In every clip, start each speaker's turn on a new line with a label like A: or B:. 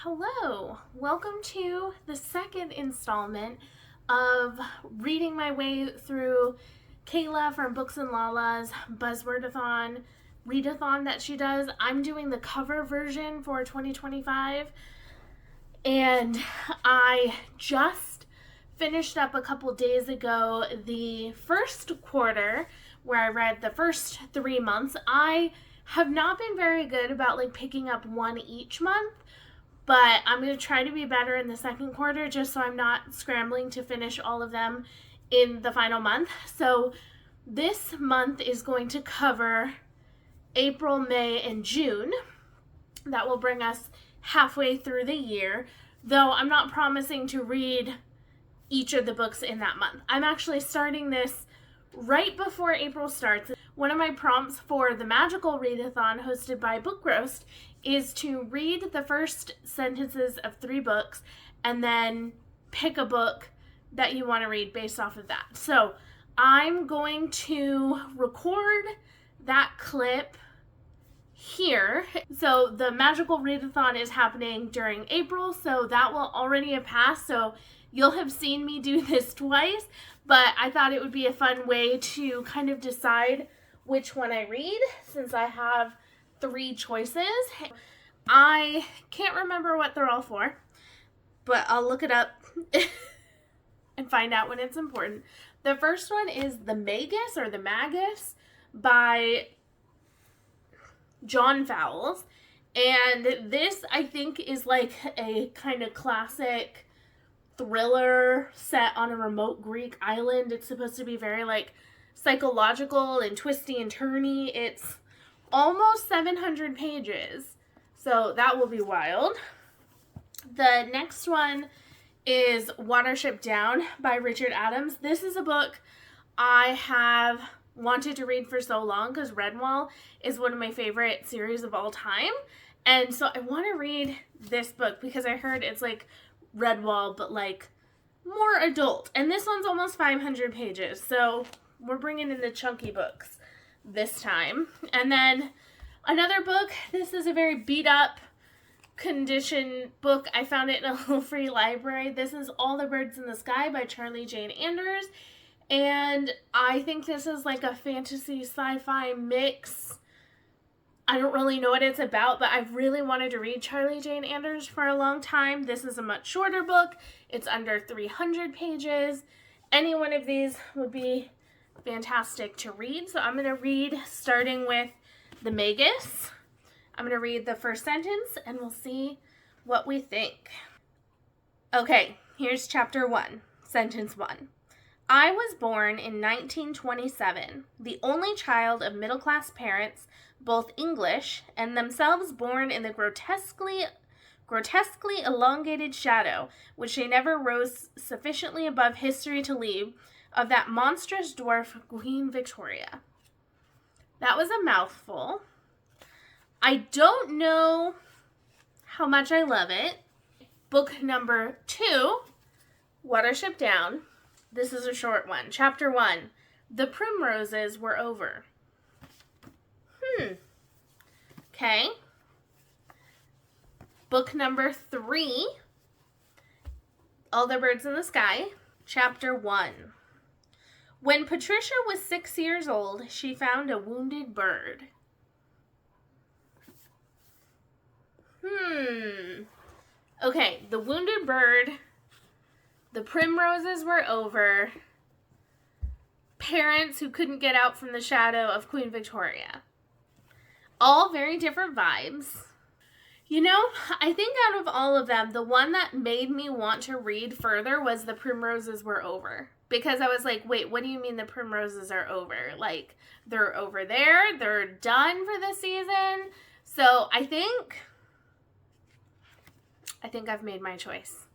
A: Hello, welcome to the second installment of reading my way through Kayla from Books and Lala's Buzzwordathon readathon that she does. I'm doing the cover version for 2025, and I just finished up a couple days ago the first quarter where I read the first 3 months. I have not been very good about picking up one each month, but I'm going to try to be better in the second quarter just so I'm not scrambling to finish all of them in the final month. So this month is going to cover April, May, and June. That will bring us halfway through the year, though I'm not promising to read each of the books in that month. I'm actually starting this right before April starts. One of my prompts for the magical readathon hosted by Book Roast is to read the first sentences of 3 books and then pick a book that you want to read based off of that. So I'm going to record that clip here. So the magical readathon is happening during April, so that will already have passed. So you'll have seen me do this twice, but I thought it would be a fun way to kind of decide which one I read since I have 3 choices. I can't remember what they're all for, but I'll look it up and find out when it's important. The first one is The Magus or The Magus by John Fowles. And this, I think, is like a kind of classic thriller set on a remote Greek island. It's supposed to be very psychological and twisty and turny. It's almost 700 pages, so that will be wild. The next one is Watership Down by Richard Adams. This is a book I have wanted to read for so long because Redwall is one of my favorite series of all time, and so I want to read this book because I heard it's like Redwall but more adult, and this one's almost 500 pages, so we're bringing in the chunky books this time. And then another book, this is a very beat up condition book. I found it in a little free library. This is All the Birds in the Sky by Charlie Jane Anders, and I think this is like a fantasy sci-fi mix. I don't really know what it's about, but I've really wanted to read Charlie Jane Anders for a long time. This is a much shorter book. It's under 300 pages. Any one of these would be fantastic to read. So I'm going to read starting with The Magus. I'm going to read the first sentence and we'll see what we think. Okay, here's chapter 1, sentence 1. I was born in 1927, the only child of middle-class parents, both English and themselves born in the grotesquely elongated shadow, which they never rose sufficiently above history to leave, of that monstrous dwarf, Queen Victoria. That was a mouthful. I don't know how much I love it. Book number 2, Watership Down. This is a short one. Chapter 1, The Primroses Were Over. Okay. Book number 3, All the Birds in the Sky. Chapter 1. When Patricia was 6 years old, she found a wounded bird. Okay, the wounded bird, the primroses were over, parents who couldn't get out from the shadow of Queen Victoria. All very different vibes. You know, I think out of all of them, the one that made me want to read further was The Primroses Were Over. Because I was like, wait, what do you mean the primroses are over? They're over there, they're done for the season. So I think I've made my choice.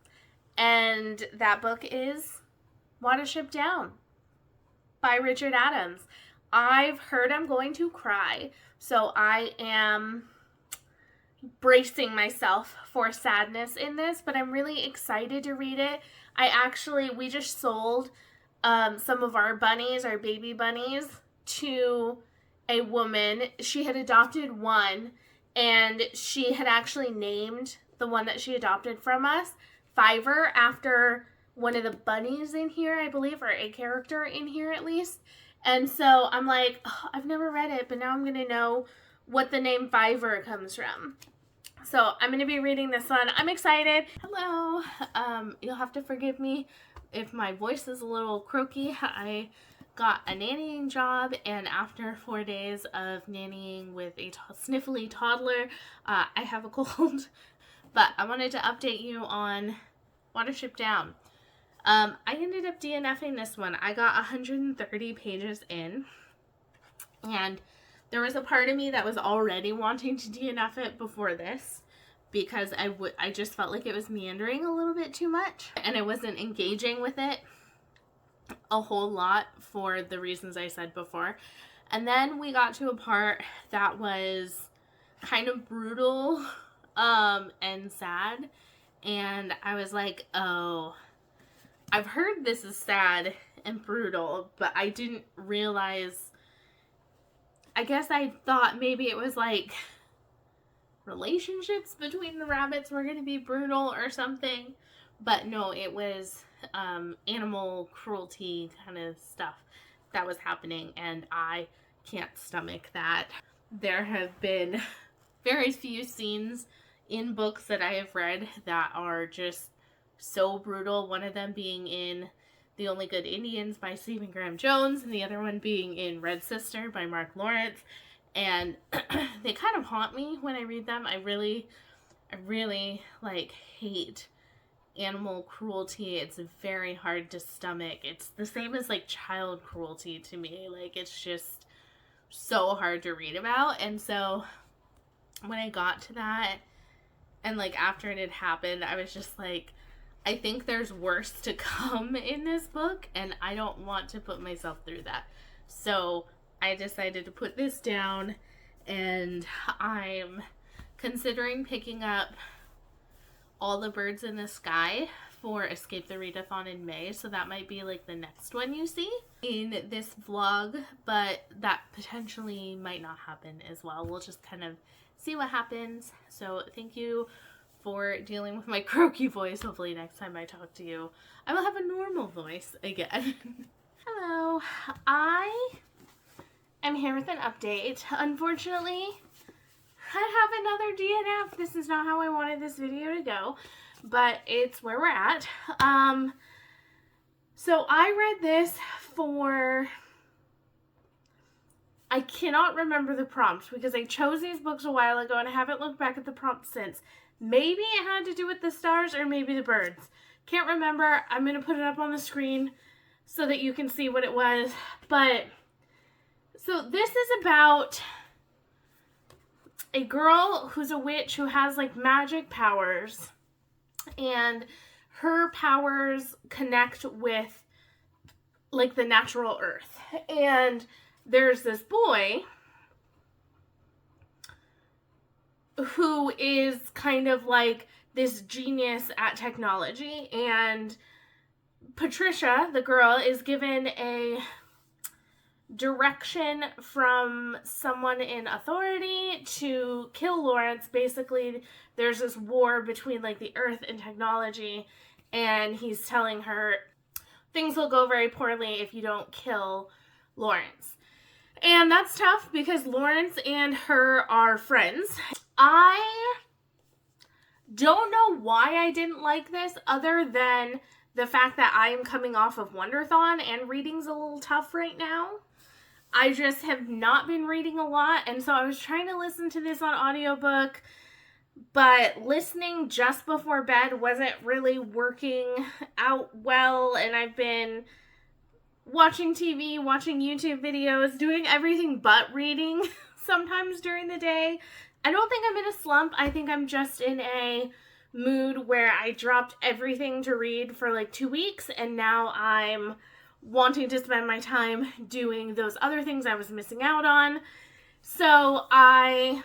A: And that book is Watership Down by Richard Adams. I've heard I'm going to cry, so I am bracing myself for sadness in this, but I'm really excited to read it. We just sold some of our bunnies, our baby bunnies, to a woman. She had adopted one, and she had actually named the one that she adopted from us, Fiverr, after one of the bunnies in here, I believe, or a character in here at least. And so I'm like, oh, I've never read it, but now I'm going to know what the name Fiverr comes from. So I'm going to be reading this one. I'm excited. Hello. You'll have to forgive me if my voice is a little croaky. I got a nannying job, and after 4 days of nannying with a sniffly toddler, I have a cold. But I wanted to update you on Watership Down. I ended up DNFing this one. I got 130 pages in, and there was a part of me that was already wanting to DNF it before this, because I just felt like it was meandering a little bit too much, and I wasn't engaging with it a whole lot for the reasons I said before. And then we got to a part that was kind of brutal and sad, and I was like, oh, I've heard this is sad and brutal, but I didn't realize, I guess I thought maybe it was like relationships between the rabbits were going to be brutal or something, but no, it was animal cruelty kind of stuff that was happening, and I can't stomach that. There have been very few scenes in books that I have read that are just so brutal, one of them being in The Only Good Indians by Stephen Graham Jones, and the other one being in Red Sister by Mark Lawrence, and they kind of haunt me when I read them. I really like hate animal cruelty. It's very hard to stomach. It's the same as like child cruelty to me. Like, it's just so hard to read about. And so when I got to that, and like after it had happened, I was just like, I think there's worse to come in this book, and I don't want to put myself through that. So I decided to put this down, and I'm considering picking up All the Birds in the Sky for Escape the Readathon in May, so that might be like the next one you see in this vlog, but that potentially might not happen as well. We'll just kind of see what happens. So thank you for dealing with my croaky voice. Hopefully next time I talk to you, I will have a normal voice again. Hello, I am here with an update. Unfortunately, I have another DNF. This is not how I wanted this video to go, but it's where we're at. So I read this for, I cannot remember the prompt because I chose these books a while ago and I haven't looked back at the prompt since. Maybe it had to do with the stars or maybe the birds. Can't remember. I'm going to put it up on the screen so that you can see what it was. But, so this is about a girl who's a witch who has like magic powers, and her powers connect with like the natural earth. And there's this boy who is kind of like this genius at technology, and Patricia, the girl, is given a direction from someone in authority to kill Lawrence. Basically, there's this war between like the earth and technology, and he's telling her things will go very poorly if you don't kill Lawrence. And that's tough because Lawrence and her are friends. I don't know why I didn't like this, other than the fact that I am coming off of Wonderthon and reading's a little tough right now. I just have not been reading a lot, and so I was trying to listen to this on audiobook, but listening just before bed wasn't really working out well, and I've been watching TV, watching YouTube videos, doing everything but reading sometimes during the day. I don't think I'm in a slump. I think I'm just in a mood where I dropped everything to read for like 2 weeks, and now I'm wanting to spend my time doing those other things I was missing out on. So I'm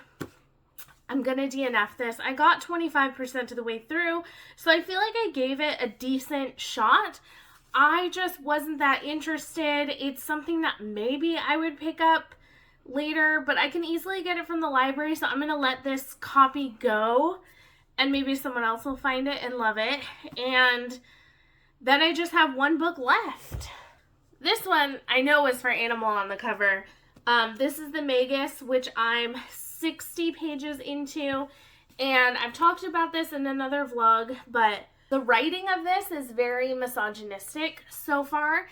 A: gonna DNF this. I got 25% of the way through, so I feel like I gave it a decent shot. I just wasn't that interested. It's something that maybe I would pick up later, but I can easily get it from the library, so I'm going to let this copy go and maybe someone else will find it and love it. And then I just have one book left. This one I know is for Animal on the cover. This is the Magus, which I'm 60 pages into, and I've talked about this in another vlog, but the writing of this is very misogynistic so far.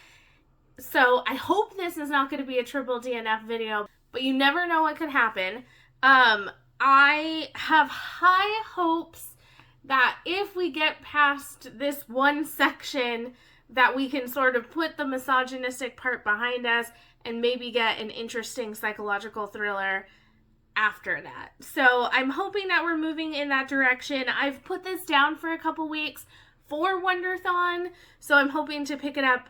A: So I hope this is not going to be a triple DNF video, but you never know what could happen. I have high hopes that if we get past this one section, that we can sort of put the misogynistic part behind us and maybe get an interesting psychological thriller after that. So I'm hoping that we're moving in that direction. I've put this down for a couple weeks for Wonderthon, so I'm hoping to pick it up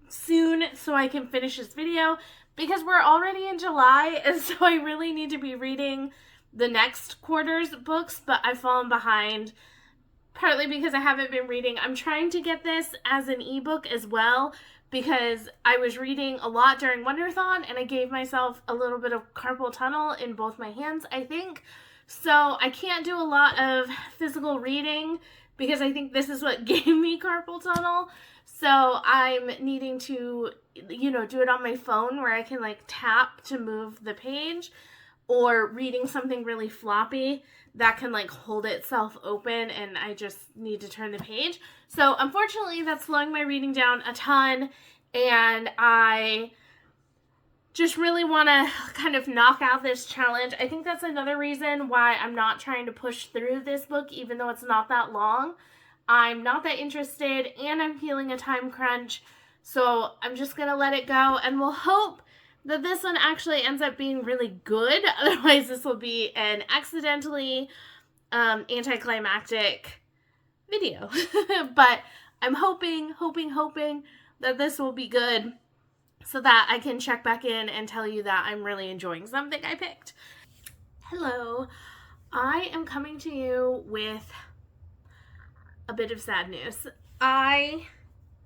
A: soon so I can finish this video, because we're already in July, and so I really need to be reading the next quarter's books, but I've fallen behind partly because I haven't been reading. I'm trying to get this as an ebook as well, because I was reading a lot during Wonderthon and I gave myself a little bit of carpal tunnel in both my hands, I think. So I can't do a lot of physical reading because I think this is what gave me carpal tunnel. So I'm needing to, do it on my phone where I can like tap to move the page, or reading something really floppy that can like hold itself open and I just need to turn the page. So unfortunately that's slowing my reading down a ton, and I just really want to kind of knock out this challenge. I think that's another reason why I'm not trying to push through this book, even though it's not that long. I'm not that interested and I'm feeling a time crunch, so I'm just gonna let it go, and we'll hope that this one actually ends up being really good. Otherwise, this will be an accidentally anticlimactic video. But I'm hoping that this will be good so that I can check back in and tell you that I'm really enjoying something I picked. Hello. I am coming to you with a bit of sad news. I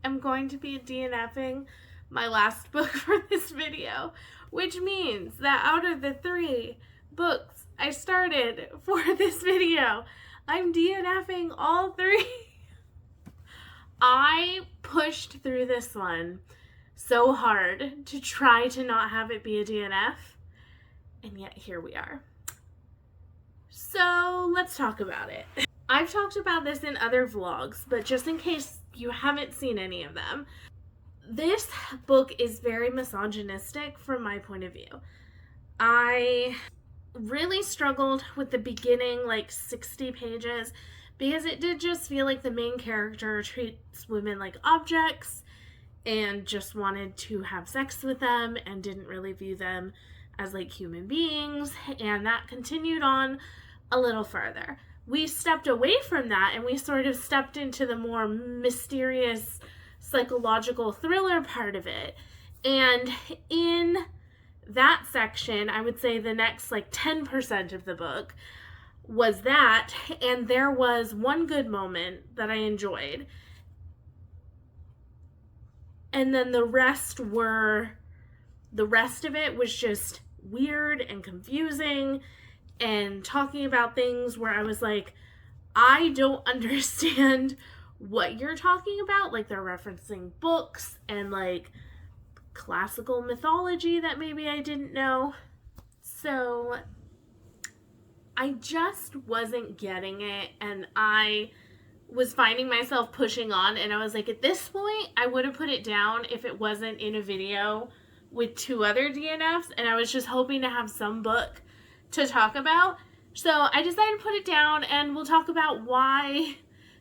A: am going to be DNFing my last book for this video, which means that out of the 3 books I started for this video, I'm DNFing all 3. I pushed through this one so hard to try to not have it be a DNF, and yet here we are. So let's talk about it. I've talked about this in other vlogs, but just in case you haven't seen any of them, this book is very misogynistic from my point of view. I really struggled with the beginning, like 60 pages, because it did just feel like the main character treats women like objects and just wanted to have sex with them and didn't really view them as like human beings, and that continued on a little further. We stepped away from that and we sort of stepped into the more mysterious psychological thriller part of it. And in that section, I would say the next like 10% of the book was that, and there was one good moment that I enjoyed. And then the rest of it was just weird and confusing and talking about things where I was like, I don't understand what you're talking about. Like, they're referencing books and like classical mythology that maybe I didn't know. So I just wasn't getting it, and I was finding myself pushing on, and I was like, at this point I would have put it down if it wasn't in a video with 2 other DNFs, and I was just hoping to have some book to talk about. So I decided to put it down, and we'll talk about why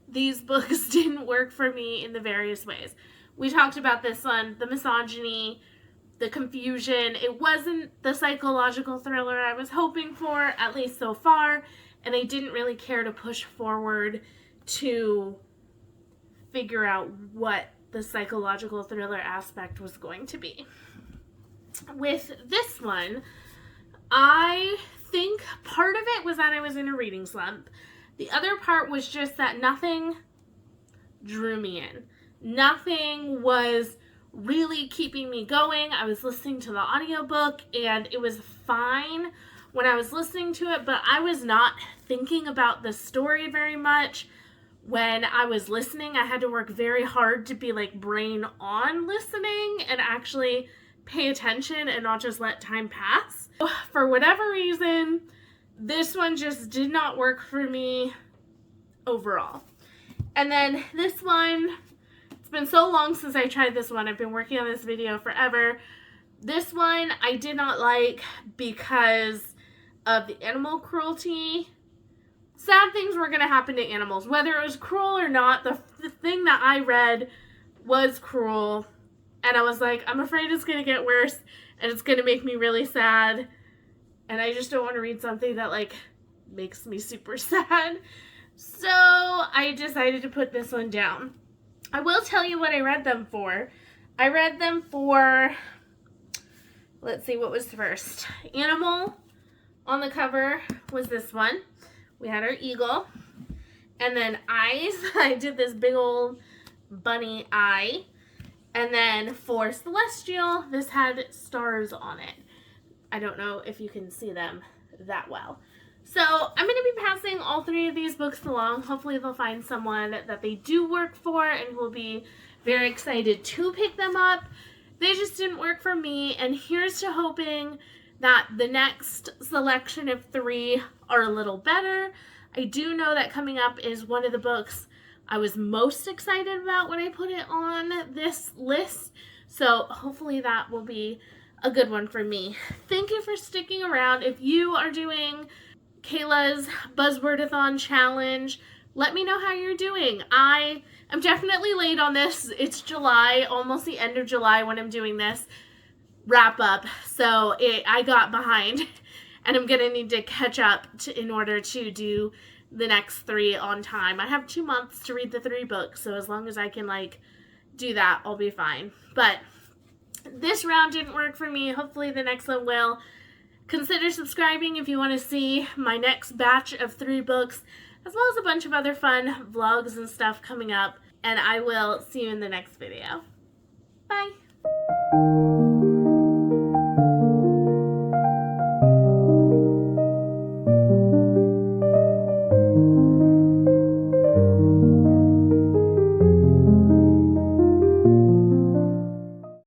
A: these books didn't work for me in the various ways. We talked about this one, the misogyny, the confusion. It wasn't the psychological thriller I was hoping for, at least so far, and I didn't really care to push forward to figure out what the psychological thriller aspect was going to be. With this one, I think part of it was that I was in a reading slump. The other part was just that nothing drew me in. Nothing was really keeping me going. I was listening to the audiobook and it was fine, when I was listening to it, but I was not thinking about the story very much when I was listening. I had to work very hard to be like brain on listening and actually pay attention and not just let time pass. For whatever reason, this one just did not work for me overall. And then this one, it's been so long since I tried this one. I've been working on this video forever. This one I did not like because of the animal cruelty. Sad things were going to happen to animals. Whether it was cruel or not, the thing that I read was cruel. And I was like, I'm afraid it's going to get worse and it's going to make me really sad. And I just don't want to read something that like makes me super sad. So I decided to put this one down. I will tell you what I read them for. I read them for, let's see, what was first? Animal on the cover was this one. We had our eagle. And then eyes, I did this big old bunny eye. And then for Celestial, this had stars on it. I don't know if you can see them that well. So I'm going to be passing all three of these books along. Hopefully they'll find someone that they do work for and who will be very excited to pick them up. They just didn't work for me, and here's to hoping that the next selection of 3 are a little better. I do know that coming up is one of the books I was most excited about when I put it on this list. So hopefully that will be a good one for me. Thank you for sticking around. If you are doing Kayla's Buzzwordathon Challenge, let me know how you're doing. I am definitely late on this. It's July, almost the end of July when I'm doing this wrap up. So I got behind and I'm going to need to catch up in order to do the next 3 on time. I have 2 months to read the 3 books, so as long as I can like do that, I'll be fine. But this round didn't work for me. Hopefully the next one will. Consider subscribing if you want to see my next batch of 3 books, as well as a bunch of other fun vlogs and stuff coming up. And I will see you in the next video. Bye!